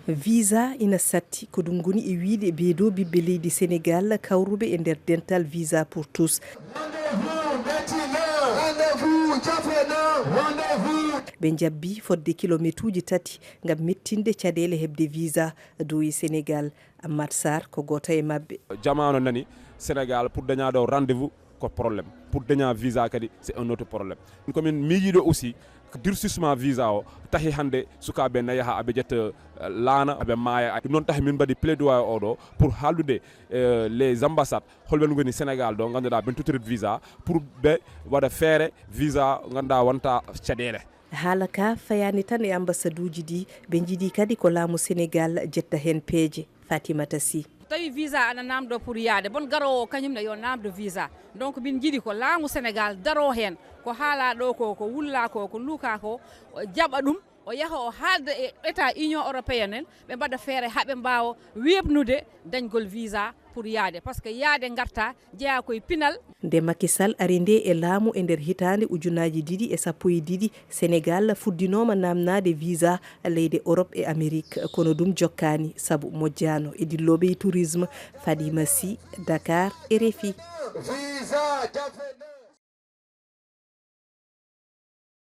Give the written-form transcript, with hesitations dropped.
visa ina satti ko ɗum goni e wiide beedo ɓiɓɓe leydi Sénégal kawruɓe e nder dental visa pour tous. ɓe jabbi fodde kilométre uji 3 ngam mettinde caɗele hebde visa doyi Sénégal. Amat Sarr ko goto e mabɓe. Jamano nani Sénégal pour dañado rendez-vous ko problème, pour daña visa kadi c'est un autre problème. Komin miijiɗo aussi durcissement visa o tahi hande sukaɓe na yaha aɓe ƴetta laana aɓe maaya. Ɗum noon tahi min mbaɗi plaidoyer oɗo pour hallude les ambassades holɓen goni Sénégal ɗo ganduɗa ɓen totiret visa pour ɓe waɗa feere visa ganduɗa wonta caɗele. haala ka fayani tan e ambassade uji ɗi ɓe jiiɗi kadi ko laamu Sénégal jetta hen peeje. Fatimata Sy. tawi visa ana namdo pour yaade bon garowo kañumne yo namdo visa donc min jiiɗi ko laamu Sénégal daro hen ko haala ɗo ko wulla ko luuka ko jaɓa ɗum o yaha o haalda e état union européenne en ɓe mbaɗa feere haɓe mbawa weɓnude dañgol visa pour yaade par ce que yaade garta jeeya koye pinal. Nde Macky Sall ari nde e laamu e nder hitande ujunaji 2012 Sénégal fuddinoma namnade visa leyde Europe e Amérique kono ɗum jokkani saabu mojjano e dilloɓe tourisme. Fadima Sy, Dakar, RFI.